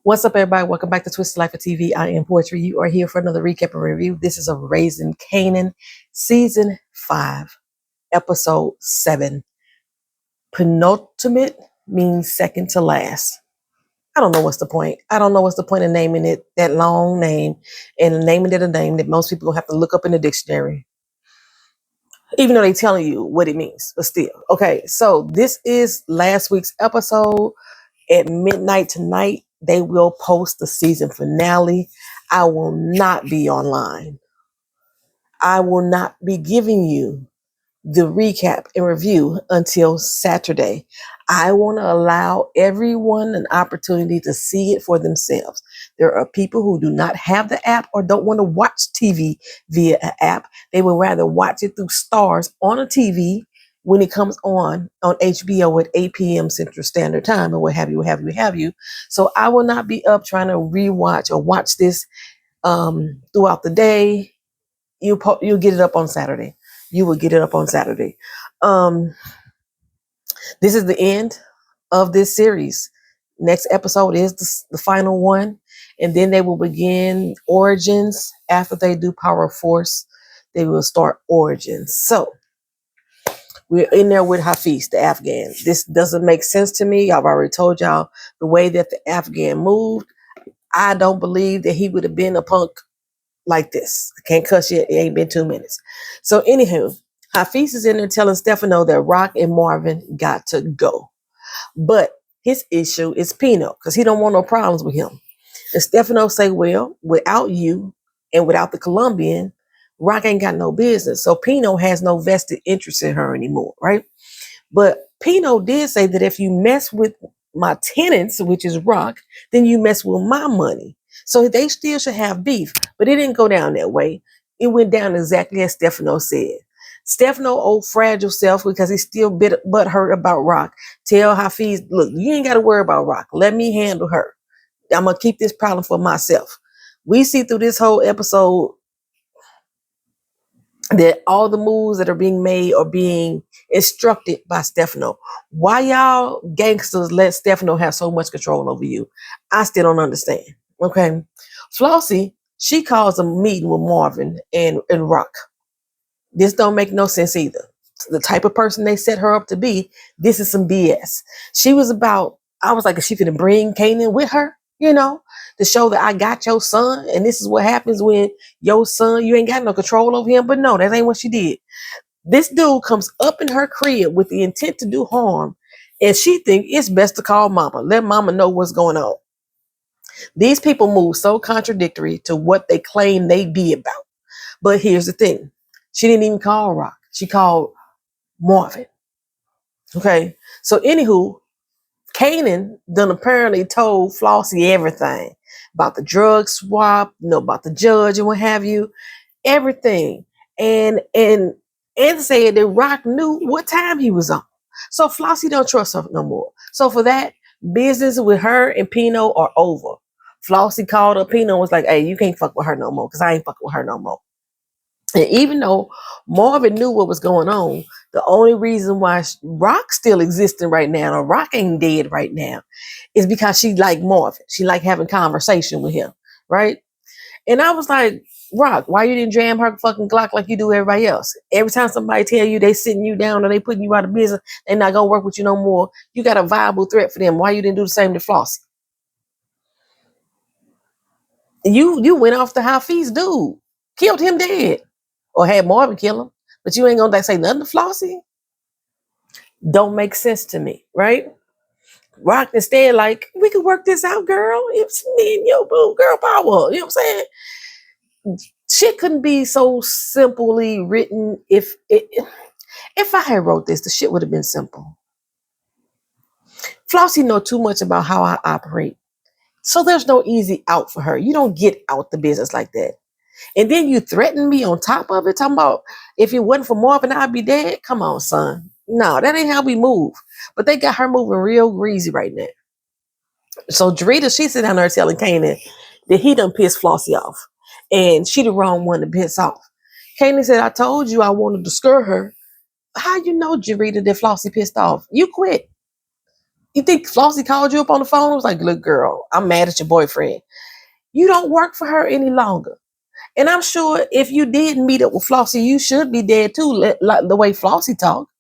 What's up, everybody? Welcome back to Twisted Life of TV. I am Poetry. You are here for another recap and review. This is of Raising Kanan, Season 5, Episode 7. Penultimate means second to last. I don't know what's the point. I don't know what's the point of naming it that long name and naming it a name that most people have to look up in the dictionary, even though they're telling you what it means. But still, okay, so this is last week's episode. At midnight tonight, they will post the season finale. I will not be online. I will not be giving you the recap and review until Saturday. I want to allow everyone an opportunity to see it for themselves. There are people who do not have the app or don't want to watch TV via an app. They would rather watch it through stars on a TV when it comes on HBO at 8 p.m. Central Standard Time, or what have you, what have you, what have you. So I will not be up trying to rewatch or watch this throughout the day. You'll get it up on Saturday. You will get it up on Saturday. This is the end of this series. Next episode is the final one, and then they will begin Origins. After they do Power of Force, they will start Origins. So we're in there with Hafiz, the Afghan. This doesn't make sense to me. I've already told y'all the way that the Afghan moved. I don't believe that he would have been a punk like this. I can't cuss yet. It ain't been 2 minutes. So anywho, Hafiz is in there telling Stefano that Rock and Marvin got to go. But his issue is Pino, because he don't want no problems with him. And Stefano say, well, without you and without the Colombian, Rock ain't got no business. So Pino has no vested interest in her anymore, right? But Pino did say that if you mess with my tenants, which is Rock, then you mess with my money. So they still should have beef. But it didn't go down that way. It went down exactly as Stefano said. Stefano, old fragile self, because he's still butthurt about Rock, tell Hafiz, look, you ain't got to worry about Rock. Let me handle her. I'm going to keep this problem for myself. We see through this whole episode that all the moves that are being made are being instructed by Stefano. Why y'all gangsters let Stefano have so much control over you? I still don't understand. Okay. Flossie, she calls a meeting with Marvin and Rock. This don't make no sense either. The type of person they set her up to be, this is some BS. She was about, I was like, is she gonna bring Kanan with her? You know, to show that I got your son, and this is what happens when your son, you ain't got no control over him. But no, that ain't what she did. This dude comes up in her crib with the intent to do harm, and she think it's best to call mama. Let mama know what's going on. These people move so contradictory to what they claim they be about. But here's the thing. She didn't even call Rock. She called Marvin. Okay. So anywho, Kanan done apparently told Flossie everything about the drug swap, about the judge and what have you, everything. And said that Rock knew what time he was on. So Flossie don't trust her no more. So for that, business with her and Pino are over. Flossie called up Pino and was like, hey, you can't fuck with her no more, because I ain't fucking with her no more. And even though Marvin knew what was going on, the only reason why Rock's still existing right now, or Rock ain't dead right now, is because she liked Marvin. She liked having conversation with him, right? And I was like, Rock, why you didn't jam her fucking Glock like you do everybody else? Every time somebody tell you they sitting you down or they putting you out of business, they not gonna work with you no more, you got a viable threat for them. Why you didn't do the same to Flossie? You went off the Hafiz dude, killed him dead. Or had Marvin kill him, but you ain't gonna say nothing to Flossie? Don't make sense to me, right? Rock instead, like, we could work this out, girl. It's me and your boo, girl power. You know what I'm saying? Shit couldn't be so simply written. If I had wrote this, the shit would have been simple. Flossie know too much about how I operate. So there's no easy out for her. You don't get out the business like that. And then you threaten me on top of it, talking about if it wasn't for Marvin, I'd be dead. Come on, son. No, that ain't how we move. But they got her moving real greasy right now. So Jarita, she sit down there telling Kanan that he done pissed Flossie off. And she the wrong one to piss off. Kanan said, I told you I wanted to scare her. How you know, Jarita, that Flossie pissed off? You quit. You think Flossie called you up on the phone and was like, look, girl, I'm mad at your boyfriend. You don't work for her any longer. And I'm sure if you did meet up with Flossie, you should be dead too, like the way Flossie talked.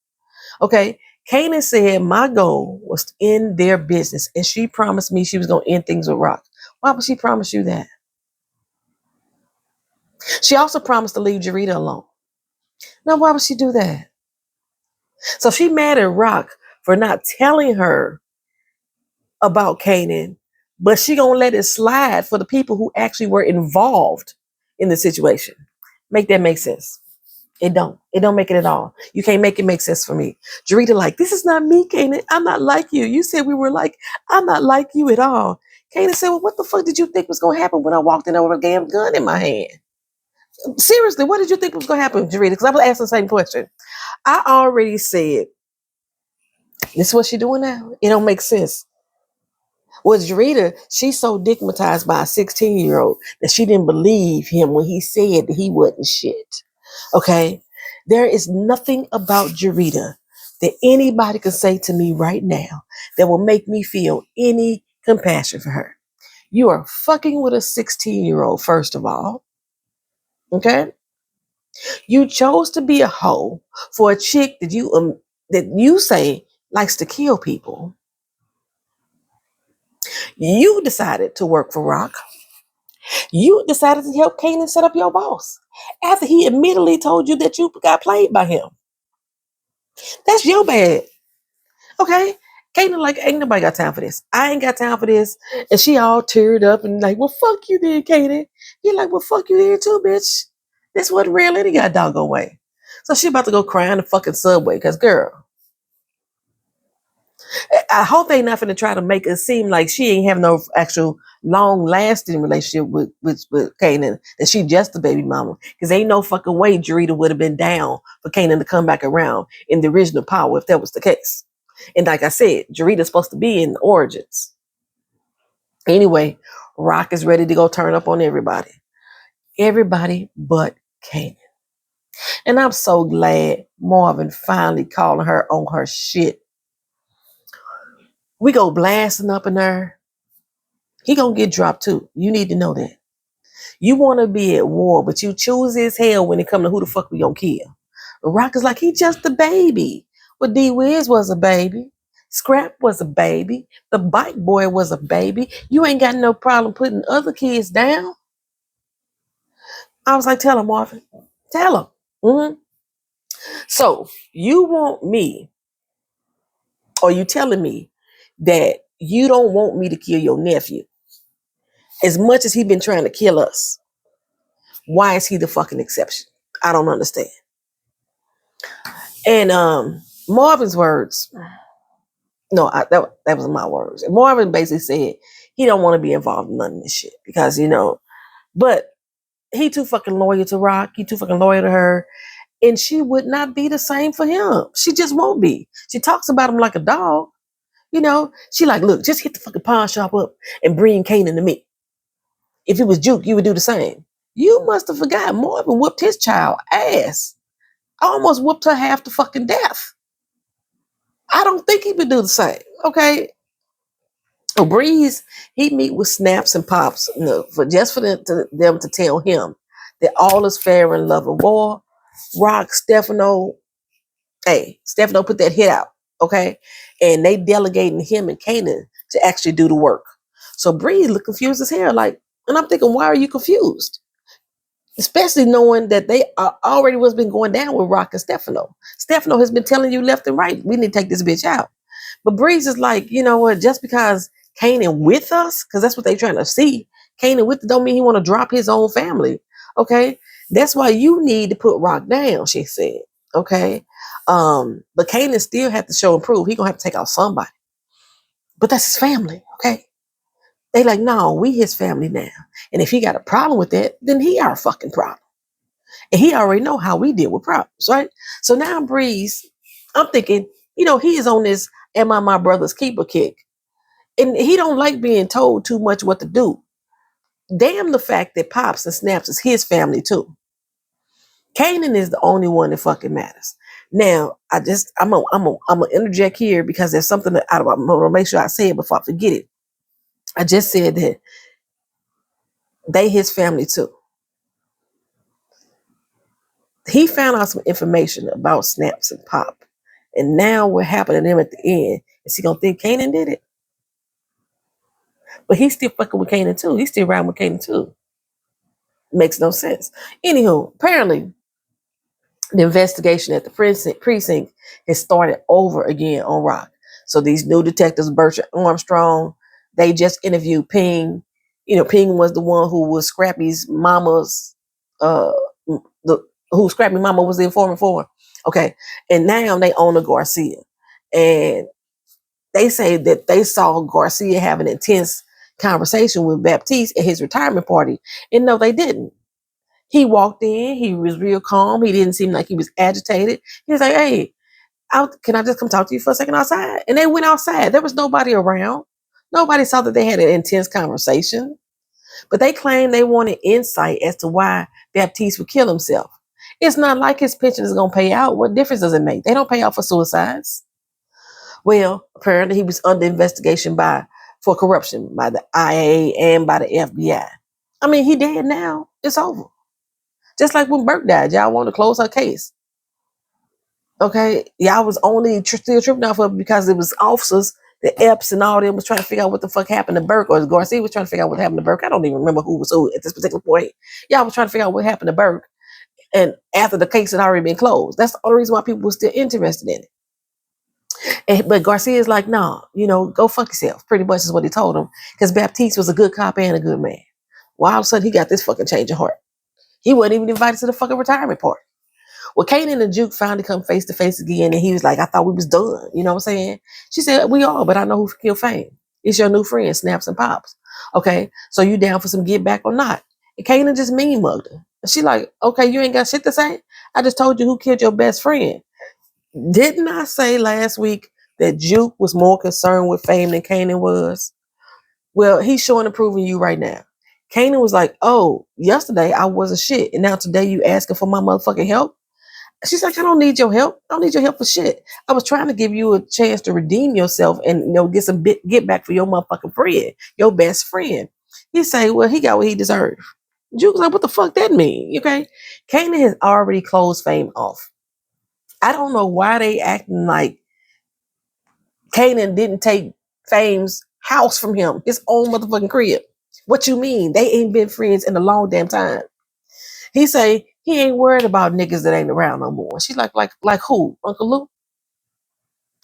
Okay. Kanan said my goal was to end their business, and she promised me she was going to end things with Rock. Why would she promise you that? She also promised to leave Jarita alone. Now, why would she do that? So she mad at Rock for not telling her about Kanan, but she gonna let it slide for the people who actually were involved in the situation. Make that make sense? It don't. It don't make it at all. You can't make it make sense for me. Jarita like, this is not me, Kanan. I'm not like you. You said we were like, I'm not like you at all. Kanan said, well, what the fuck did you think was gonna happen when I walked in there with a damn gun in my hand? Seriously, what did you think was gonna happen, Jarita? Because I was asking the same question. I already said, this is what she doing now. It don't make sense. Was Jarita, she's so digmatized by a 16-year-old that she didn't believe him when he said that he wasn't shit. Okay? There is nothing about Jarita that anybody can say to me right now that will make me feel any compassion for her. You are fucking with a 16-year-old, first of all. Okay? You chose to be a hoe for a chick that you say likes to kill people. You decided to work for Rock. You decided to help Kanan set up your boss after he admittedly told you that you got played by him. That's your bad. Okay? Kanan like, ain't nobody got time for this. I ain't got time for this. And she all teared up and like, well, fuck you then, Kanan. You're like, well, fuck you then too, bitch. This wasn't real any got doggone way. So she about to go cry in the fucking subway because, girl, I hope they not finna try to make it seem like she ain't have no actual long-lasting relationship with Kanan, that she just a baby mama. Because ain't no fucking way Jarita would have been down for Kanan to come back around in the original power if that was the case. And like I said, Jarita's supposed to be in the origins. Anyway, Rock is ready to go turn up on everybody. Everybody but Kanan. And I'm so glad Marvin finally calling her on her shit. We go blasting up in there. He gonna get dropped too. You need to know that. You want to be at war, but you choose as hell when it come to who the fuck we gonna kill. Rock is like, he just a baby. Well, D-Wiz was a baby. Scrap was a baby. The bike boy was a baby. You ain't got no problem putting other kids down. I was like, tell him, Marvin. Tell him. Mm-hmm. So you want me, or you telling me that you don't want me to kill your nephew as much as he been trying to kill us. Why is he the fucking exception? I don't understand. And Marvin's words, no, that was my words. And Marvin basically said he don't want to be involved in none of this shit because, but he too fucking loyal to Rock. He too fucking loyal to her. And she would not be the same for him. She just won't be. She talks about him like a dog. She like, look, just hit the fucking pawn shop up and bring Kanan to me. If it was Juke, you would do the same. You must have forgot Marvin whooped his child ass. I almost whooped her half to fucking death. I don't think he would do the same. Okay. So Breeze, he meet with Snaps and Pops, for them to tell him that all is fair in love and war. Rock, Stefano put that hit out. Okay. And they delegating him and Kanan to actually do the work. So Breeze look confused as hell. And I'm thinking, why are you confused? Especially knowing that they are already what's been going down with Rock and Stefano. Stefano has been telling you left and right, we need to take this bitch out. But Breeze is like, you know what, just because Kanan with us, because that's what they're trying to see, Kanan with it don't mean he want to drop his own family. Okay? That's why you need to put Rock down, she said. Okay? But Kanan still have to show and prove. He gonna have to take out somebody. But that's his family, okay? They like, no, we his family now. And if he got a problem with that, then he our fucking problem. And he already know how we deal with problems, right? So now Breeze, I'm thinking, he is on this am I my brother's keeper kick. And he don't like being told too much what to do. Damn the fact that Pops and Snaps is his family too. Kanan is the only one that fucking matters. Now, I'm gonna interject here because there's something that I'm gonna make sure I say it before I forget it. I just said that they his family too. He found out some information about Snaps and Pop, and now what happened to them at the end is he gonna think Kanan did it? But he's still fucking with Kanan too. He's still riding with Kanan too. Makes no sense. Anywho, apparently the investigation at the precinct has started over again on Rock. So these new detectives, Bertrand Armstrong, they just interviewed Ping. You know, Ping was the one who was Scrappy's mama's, the who Scrappy mama was the informant for. Okay, and now they own a Garcia, and they say that they saw Garcia have an intense conversation with Baptiste at his retirement party, and no, they didn't. He walked in. He was real calm. He didn't seem like he was agitated. He was like, "Hey, can I just come talk to you for a second outside?" And they went outside. There was nobody around. Nobody saw that they had an intense conversation. But they claimed they wanted insight as to why Baptiste would kill himself. It's not like his pension is going to pay out. What difference does it make? They don't pay out for suicides. Well, apparently he was under investigation for corruption by the IA and by the FBI. I mean, he dead now. It's over. Just like when Burke died, y'all want to close her case. Okay, y'all was only still tripping off of it because it was officers, the Epps and all them was trying to figure out what the fuck happened to Burke, or Garcia was trying to figure out what happened to Burke. I don't even remember who was who at this particular point. Y'all was trying to figure out what happened to Burke, and after the case had already been closed. That's the only reason why people were still interested in it. But Garcia is like, no, go fuck yourself. Pretty much is what he told him, because Baptiste was a good cop and a good man. Well, all of a sudden he got this fucking change of heart. He wasn't even invited to the fucking retirement party. Well, Kanan and Juke finally come face to face again, and he was like, I thought we was done. You know what I'm saying? She said, we are, but I know who killed Fame. It's your new friend, Snaps and Pops. Okay, so you down for some get back or not? And Kanan just mean mugged her. And she like, okay, you ain't got shit to say? I just told you who killed your best friend. Didn't I say last week that Juke was more concerned with Fame than Kanan was? Well, he's showing and proving you right now. Kanan was like, oh, yesterday I wasn't shit, and now today you asking for my motherfucking help? She's like, I don't need your help. I don't need your help for shit. I was trying to give you a chance to redeem yourself and get back for your motherfucking friend, your best friend. He say, well, he got what he deserved. Juke was like, what the fuck that mean? Okay. Kanan has already closed Fame off. I don't know why they acting like Kanan didn't take Fame's house from him, his own motherfucking crib. What you mean? They ain't been friends in a long damn time. He say he ain't worried about niggas that ain't around no more. She's like who? Uncle Lou?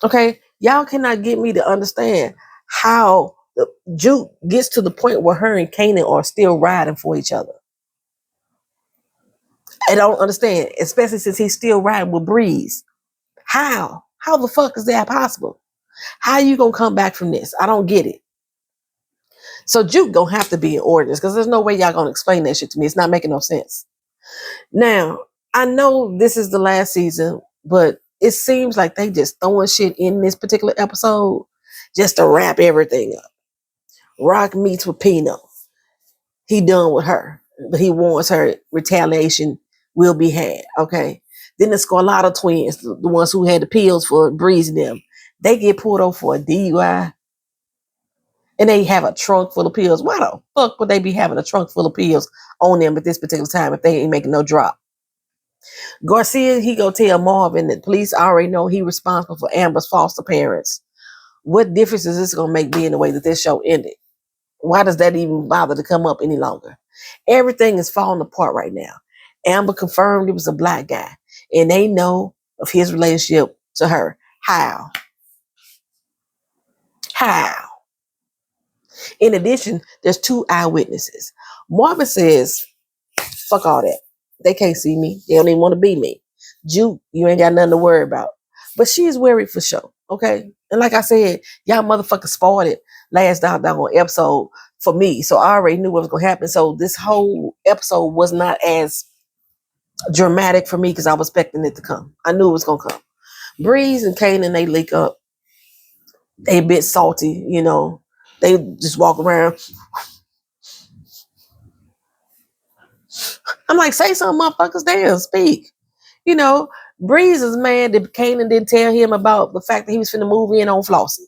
Okay, y'all cannot get me to understand how the Juke gets to the point where her and Kanan are still riding for each other. I don't understand, especially since he's still riding with Breeze. How? How the fuck is that possible? How you gonna come back from this? I don't get it. So Juke gonna have to be in ordinance because there's no way y'all gonna explain that shit to me. It's not making no sense. Now, I know this is the last season, but it seems like they just throwing shit in this particular episode just to wrap everything up. Rock meets with Pino. He done with her, but he wants her retaliation will be had. Okay. Then the Scarlata twins, the ones who had the pills for Breeze and them, they get pulled over for a DUI and they have a trunk full of pills. Why the fuck would they be having a trunk full of pills on them at this particular time if they ain't making no drop? Garcia, he go tell Marvin that police already know he responsible for Amber's foster parents. What difference is this gonna make being the way that this show ended? Why does that even bother to come up any longer? Everything is falling apart right now. Amber confirmed it was a black guy, and they know of his relationship to her. How? How? In addition, there's 2 eyewitnesses. Marvin says, fuck all that. They can't see me. They don't even want to be me. Juke, you ain't got nothing to worry about. But she's worried for sure. Okay. And like I said, y'all motherfuckers spoiled it last doggone episode for me. So I already knew what was going to happen. So this whole episode was not as dramatic for me because I was expecting it to come. I knew it was going to come. Breeze and Kanan, they link up. They a bit salty, They just walk around. I'm like, say something, motherfuckers. Damn, speak. Breeze is mad that Kanan didn't tell him about the fact that he was finna move in on Flossie.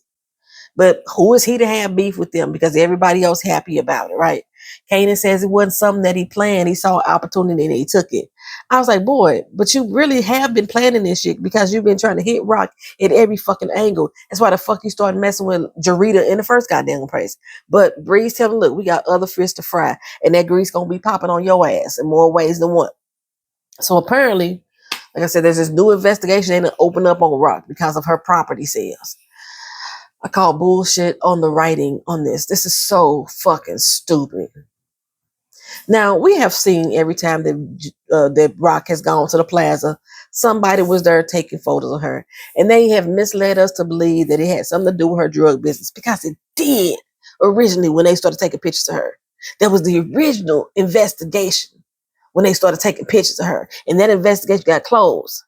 But who is he to have beef with them? Because everybody else happy about it, right? Kanan says it wasn't something that he planned. He saw opportunity and he took it. I was like, boy, but you really have been planning this shit because you've been trying to hit Rock at every fucking angle. That's why the fuck you started messing with Jarita in the first goddamn place. But Breeze tell him, look, we got other fish to fry, and that grease gonna be popping on your ass in more ways than one. So apparently, like I said, there's this new investigation that opened up on Rock because of her property sales. I call bullshit on the writing on this. This is so fucking stupid. Now, we have seen every time that Rock has gone to the plaza, somebody was there taking photos of her. And they have misled us to believe that it had something to do with her drug business, because it did originally when they started taking pictures of her. That was the original investigation when they started taking pictures of her. And that investigation got closed.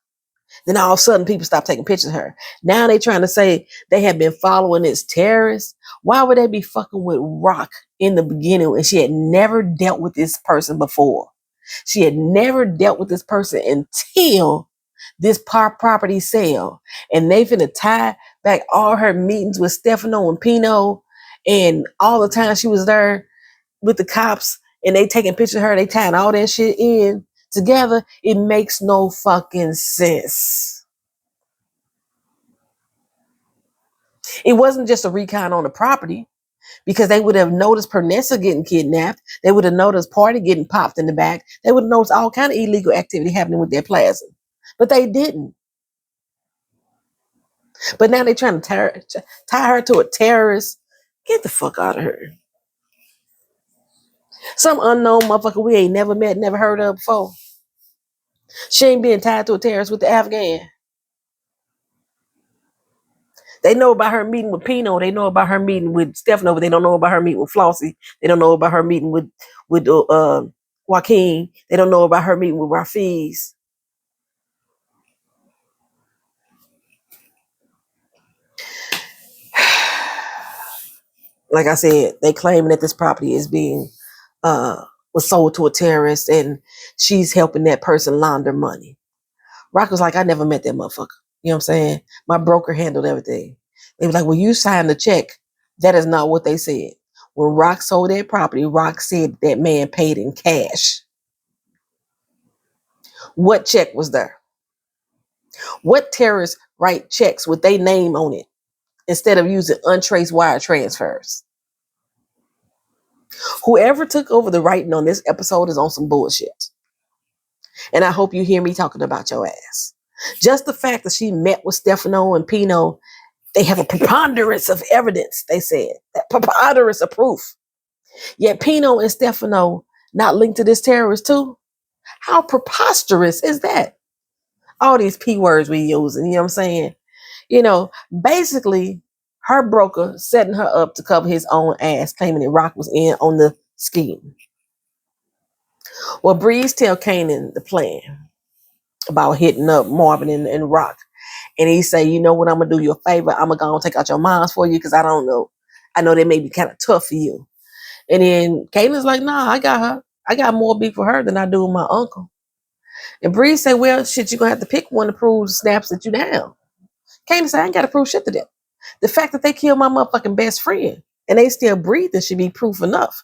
Then all of a sudden, people stopped taking pictures of her. Now they trying to say they have been following this terrorist. Why would they be fucking with Rock in the beginning when she had never dealt with this person before? She had never dealt with this person until this property sale. And they finna tie back all her meetings with Stefano and Pino and all the time she was there with the cops and they taking pictures of her. They tying all that shit in together. It makes no fucking sense. It wasn't just a recon on the property, because they would have noticed Pernessa getting kidnapped. They would have noticed Party getting popped in the back. They would have noticed all kind of illegal activity happening with their plaza. But they didn't. But now they're trying to tie her to a terrorist. Get the fuck out of her. Some unknown motherfucker we ain't never met, never heard of before. She ain't being tied to a terrorist with the Afghan. They know about her meeting with Pino. They know about her meeting with Stefano, but they don't know about her meeting with Flossie. They don't know about her meeting with Joaquin. They don't know about her meeting with Rafiz. Like I said, they claiming that this property is being was sold to a terrorist and she's helping that person launder money. Rock was like, I never met that motherfucker. You know what I'm saying? My broker handled everything. They was like, well, you signed the check. That is not what they said. When Rock sold that property, Rock said that man paid in cash. What check was there? What terrorists write checks with their name on it instead of using untraced wire transfers? Whoever took over the writing on this episode is on some bullshit. And I hope you hear me talking about your ass. Just the fact that she met with Stefano and Pino, they have a preponderance of evidence, they said. That preponderance of proof. Yet Pino and Stefano not linked to this terrorist too? How preposterous is that? All these P words we using, you know what I'm saying? You know, basically, her broker setting her up to cover his own ass, claiming that Rock was in on the scheme. Well, Breeze tell Kanan the plan about hitting up Marvin and Rock. And he say, you know what, I'm going to do you a favor. I'm going to go and take out your moms for you because I don't know. I know they may be kind of tough for you. And then Kanan's like, nah, I got her. I got more beef for her than I do with my uncle. And Breeze say, well, shit, you're going to have to pick one to prove the snaps that you down. Kanan say, I ain't got to prove shit to them. The fact that they killed my motherfucking best friend and they still breathing should be proof enough.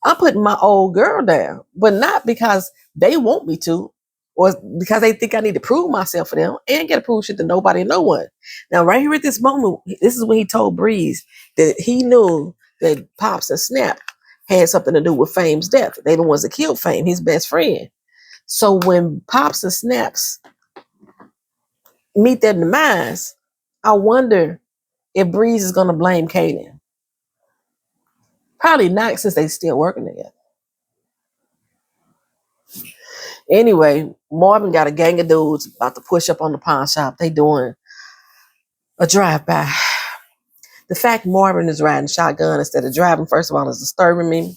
I'm putting my old girl down, but not because they want me to, or because they think I need to prove myself for them. I ain't got to prove shit to nobody and no one. Now, right here at this moment, this is when he told Breeze that he knew that Pops and Snap had something to do with Fame's death. They the ones that killed Fame, his best friend. So when Pops and Snaps meet their demise, I wonder if Breeze is going to blame Kanan. Probably not, since they still working together. Anyway, Marvin got a gang of dudes about to push up on the pawn shop. They doing a drive-by. The fact Marvin is riding shotgun instead of driving, first of all, is disturbing me.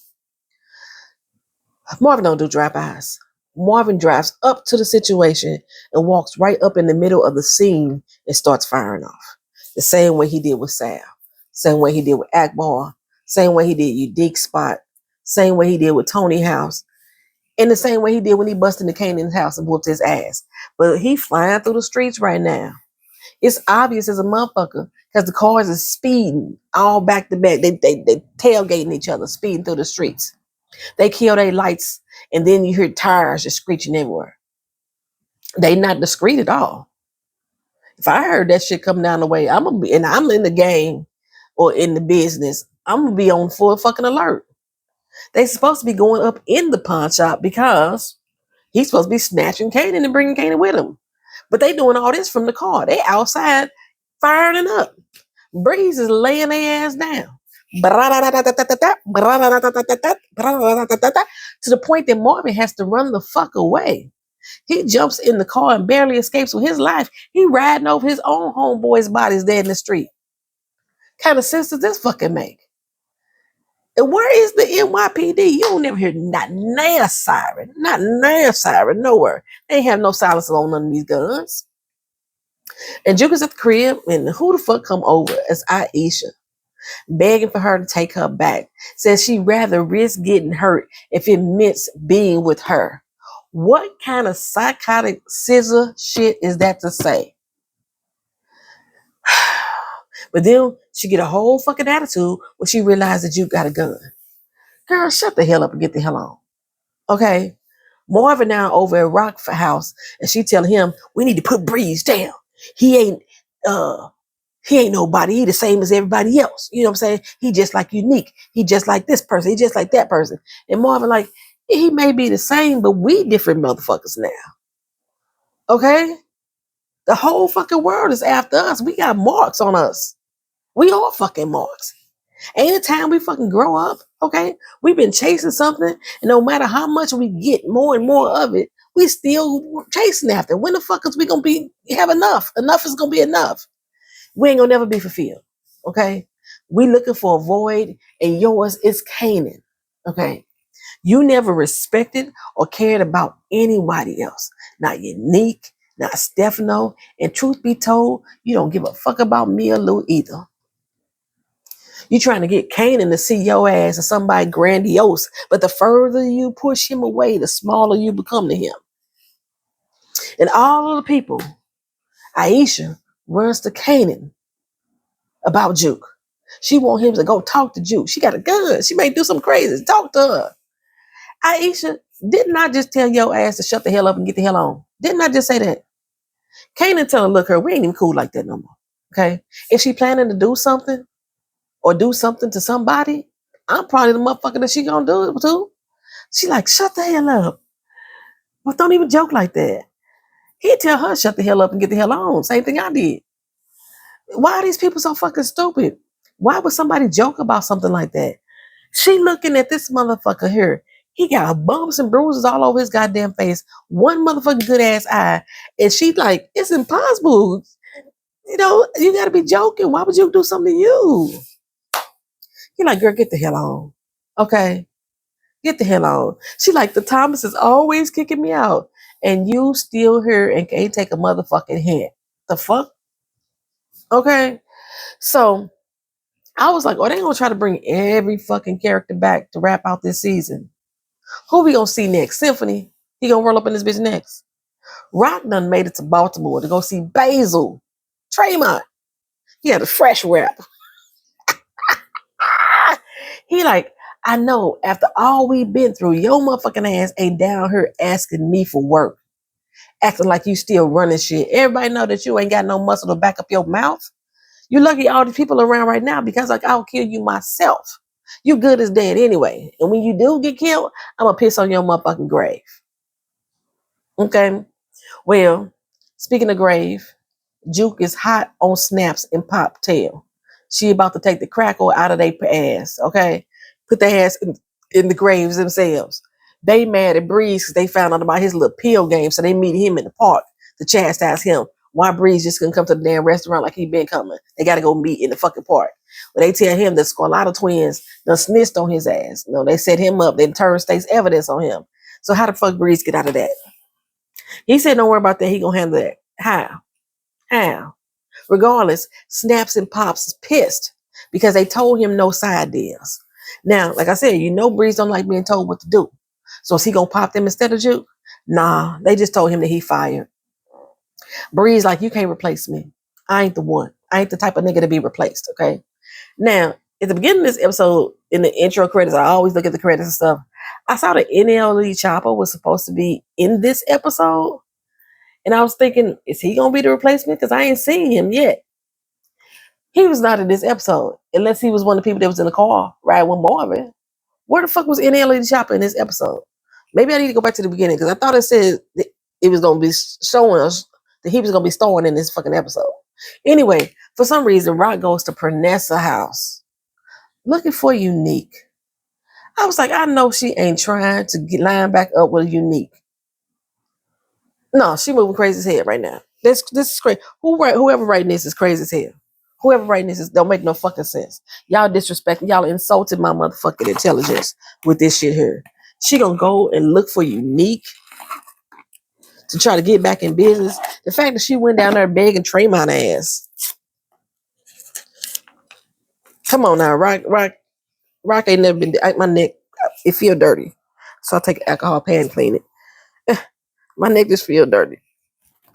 Marvin don't do drive-bys. Marvin drives up to the situation and walks right up in the middle of the scene and starts firing off. The same way he did with Sal. Same way he did with Akbar. Same way he did Udique Spot. Same way he did with Tony House. in the same way he did when he busted into Kanan's house and whooped his ass. But he flying through the streets right now. It's obvious as a motherfucker because the cars are speeding all back to back. They tailgating each other, speeding through the streets. They kill their lights, and then you hear tires just screeching everywhere. They not discreet at all. If I heard that shit come down the way, I'm gonna be, and I'm in the game or in the business, I'm gonna be on full fucking alert. They supposed to be going up in the pawn shop because he's supposed to be snatching Kanan and bringing Kanan with him. But they doing all this from the car. They outside firing up. Breeze is laying their ass down. To the point that Marvin has to run the fuck away. He jumps in the car and barely escapes with his life. He riding over his own homeboy's bodies dead in the street. Kind of sense does this fucking make? And where is the NYPD? You don't never hear not nair siren. Not nair siren, nowhere. They ain't have no silencer on none of these guns. And Juke is at the crib, and who the fuck come over? It's Aisha, begging for her to take her back. Says she'd rather risk getting hurt if it meant being with her. What kind of psychotic scissor shit is that to say? But then she get a whole fucking attitude when she realized that you got a gun. Girl, shut the hell up and get the hell on. Okay? Marvin now over at Rock House, and she telling him, we need to put Breeze down. He ain't nobody. He the same as everybody else. You know what I'm saying? He just like unique. He just like this person. He just like that person. And Marvin like, he may be the same, but we different motherfuckers now. Okay? The whole fucking world is after us. We got marks on us. We all fucking marks. Ain't it time we fucking grow up? Okay? We've been chasing something, and no matter how much we get more and more of it, we still chasing after. When the fuck is we gonna have enough? Enough is gonna be enough. We ain't gonna never be fulfilled. Okay? We looking for a void, and yours is Kanan. Okay? You never respected or cared about anybody else. Not Unique, not Stefano, and truth be told, you don't give a fuck about me or Lou either. You trying to get Kanan to see your ass as somebody grandiose, but the further you push him away, the smaller you become to him. And all of the people, Aisha runs to Kanan about Juke. She want him to go talk to Juke. She got a gun. She may do some crazy. Talk to her. Aisha, didn't I just tell your ass to shut the hell up and get the hell on? Didn't I just say that? Kanan tell her, look, her, we ain't even cool like that no more. Okay? If she planning to do something or do something to somebody, I'm probably the motherfucker that she gonna do it to. She like, shut the hell up. But don't even joke like that. He'd tell her, shut the hell up and get the hell on. Same thing I did. Why are these people so fucking stupid? Why would somebody joke about something like that? She looking at this motherfucker here. He got bumps and bruises all over his goddamn face. One motherfucking good ass eye. And she like, it's impossible. You know, you gotta be joking. Why would you do something to you? He like, girl, get the hell on. Okay? Get the hell on. She like, the Thomas is always kicking me out. And you still here and can't take a motherfucking hint. The fuck? Okay? So, I was like, oh, they gonna try to bring every fucking character back to wrap out this season. Who we gonna see next? Symphony. He gonna roll up in this bitch next. Rock done made it to Baltimore to go see Basil. Tremont. He had a fresh rap. He like, I know after all we've been through, your motherfucking ass ain't down here asking me for work. Acting like you still running shit. Everybody know that you ain't got no muscle to back up your mouth. You lucky all these people around right now because like I'll kill you myself. You good as dead anyway. And when you do get killed, I'm gonna piss on your motherfucking grave. Okay? Well, speaking of grave, Juke is hot on snaps and pop tail. She about to take the crackle out of their ass, okay? Put their ass in the graves themselves. They mad at Breeze because they found out about his little pill game, so they meet him in the park to chastise him. Why Breeze just couldn't come to the damn restaurant like he been coming? They got to go meet in the fucking park. But they tell him that Scarlata twins done snitched on his ass. You know, they set him up. They turned state's evidence on him. So how the fuck Breeze get out of that? He said, don't worry about that. He gonna handle that. How? Regardless, Snaps and Pops is pissed because they told him no side deals. Now, like I said, you know Breeze don't like being told what to do. So is he gonna pop them instead of Juke? Nah, they just told him that he fired. Breeze like, you can't replace me. I ain't the one. I ain't the type of nigga to be replaced, okay? Now, at the beginning of this episode, in the intro credits, I always look at the credits and stuff. I saw that NLE Chopper was supposed to be in this episode. And I was thinking, is he going to be the replacement? Because I ain't seen him yet. He was not in this episode, unless he was one of the people that was in the car riding with Marvin. Where the fuck was NLE Chopper in this episode? Maybe I need to go back to the beginning, because I thought it said that it was going to be showing us that he was going to be starring in this fucking episode. Anyway, for some reason, Rock goes to Pernessa's house looking for Unique. I was like, I know she ain't trying to line back up with Unique. No, she moving crazy as hell right now. This is crazy. Whoever writing this is crazy as hell. Whoever writing this don't make no fucking sense. Y'all disrespecting, y'all insulted my motherfucking intelligence with this shit here. She gonna go and look for Unique to try to get back in business. The fact that she went down there begging Tremont ass. Come on now, Rock ain't never been. My neck, it feel dirty, so I take alcohol pan clean it. My neck just feel dirty.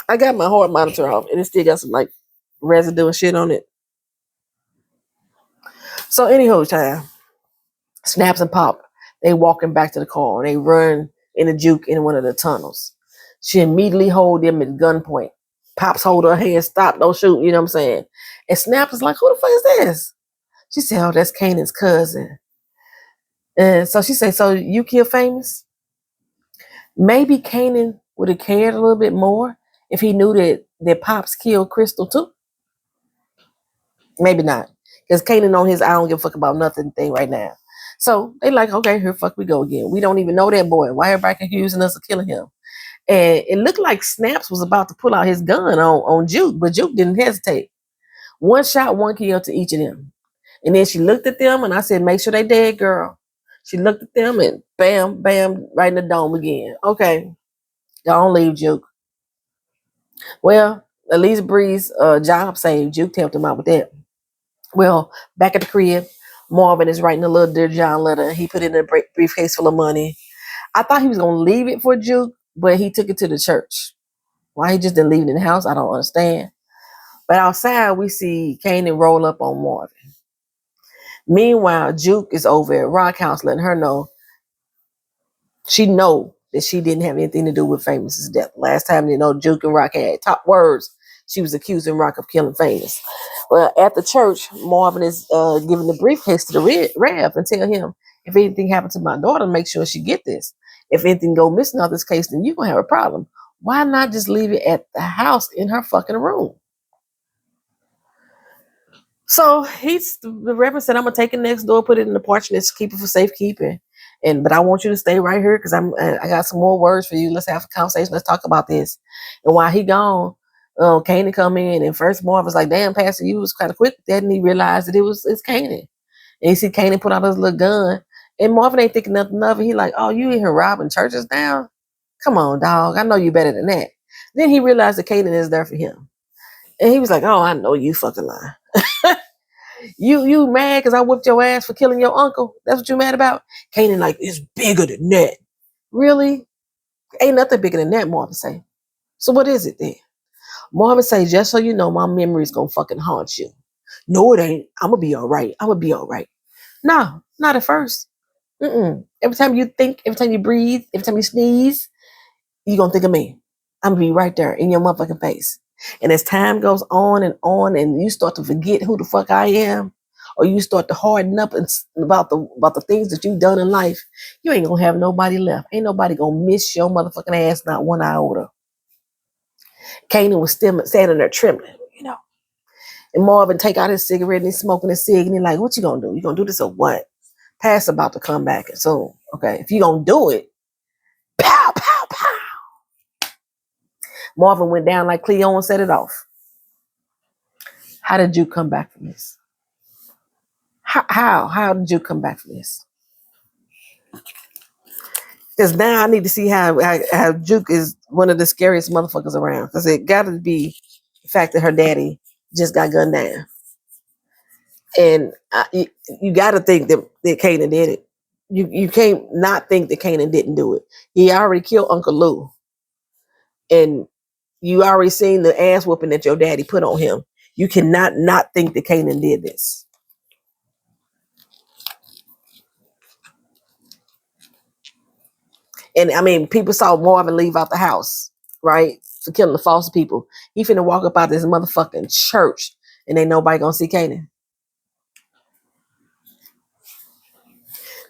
I got my heart monitor off, and it still got some like residue and shit on it. So anyhow, time Snaps and Pop, they walking back to the car, and they run in a Juke in one of the tunnels. She immediately hold them at gunpoint. Pops hold her hand, stop, don't shoot. You know what I'm saying? And Snaps is like, who the fuck is this? She said, oh, that's Kanan's cousin. And so she said, so you kill Famous? Maybe Kanan would have cared a little bit more if he knew that Pops killed Crystal too. Maybe not. Because Kanan on his I don't give a fuck about nothing thing right now. So they like, okay, here fuck we go again. We don't even know that boy. Why everybody accusing us of killing him? And it looked like Snaps was about to pull out his gun on Juke, but Juke didn't hesitate. One shot, one kill to each of them. And then she looked at them and I said, make sure they dead, girl. She looked at them and bam, bam, right in the dome again. Okay. Don't leave, Juke. Well, at least Breeze job saved. Juke helped him out with that. Well, back at the crib, Marvin is writing a little Dear John letter. He put it in a briefcase full of money. I thought he was going to leave it for Juke, but he took it to the church. Why he just didn't leave it in the house, I don't understand. But outside, we see Kanan roll up on Marvin. Meanwhile, Juke is over at Rock House letting her know she know that she didn't have anything to do with Famous's death. Last time, Juke and Rock had top words. She was accusing Rock of killing Famous. Well, at the church, Marvin is giving the briefcase to the Rev and tell him, if anything happened to my daughter, make sure she get this. If anything go missing out this case, then you're going to have a problem. Why not just leave it at the house in her fucking room? So the Reverend said, I'm going to take it next door, put it in the porch, and let's keep it for safekeeping. But I want you to stay right here because I got some more words for you. Let's have a conversation. Let's talk about this. And while he gone, Kanan come in, and first Marv was like, damn, Pastor, you was kind of quick. Then he realized that it's Kanan. And you see Kanan put out his little gun, and Marvin ain't thinking nothing of it. He like, oh, you in here robbing churches now? Come on, dog. I know you better than that. Then he realized that Kanan is there for him. And he was like, oh, I know you fucking lying. You mad because I whipped your ass for killing your uncle? That's what you mad about? Kanan like, it's bigger than that. Really? Ain't nothing bigger than that, Marvin say. So what is it then? Marvin say, just so you know, my memory's gonna fucking haunt you. No, it ain't. I'm gonna be all right. I'm gonna be all right. No, not at first. Every time you think, every time you breathe, every time you sneeze, you're gonna think of me. I'm gonna be right there in your motherfucking face. And as time goes on, and you start to forget who the fuck I am, or you start to harden up about the things that you've done in life, you ain't gonna have nobody left. Ain't nobody gonna miss your motherfucking ass, not one iota. Kanan was still standing there trembling, And Marvin take out his cigarette and he's smoking his cig, and he's like, what you gonna do? You gonna do this or what? Pass about to come back soon. Okay, if you gonna do it, pow, pow, pow. Marvin went down like Cleo and set it off. How did you come back from this? How did you come back from this? Because now I need to see how Juke is one of the scariest motherfuckers around. Because it got to be the fact that her daddy just got gunned down. And you got to think that Kanan did it. You can't not think that Kanan didn't do it. He already killed Uncle Lou, and you already seen the ass whooping that your daddy put on him. You cannot not think that Kanan did this. And I mean, people saw Marvin leave out the house, right? For killing the false people. He finna walk up out this motherfucking church and ain't nobody gonna see Kanan.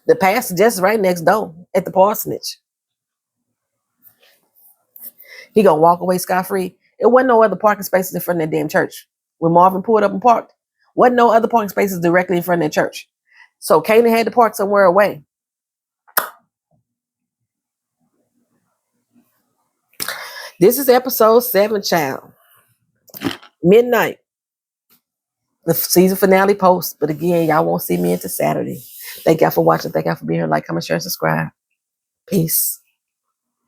The pastor just right next door at the parsonage. He gonna walk away scot-free. It wasn't no other parking spaces in front of that damn church. When Marvin pulled up and parked, wasn't no other parking spaces directly in front of that church. So Kanan had to park somewhere away. This is episode 7, child. Midnight. The season finale post. But again, y'all won't see me until Saturday. Thank y'all for watching. Thank y'all for being here. Like, comment, share, and subscribe. Peace.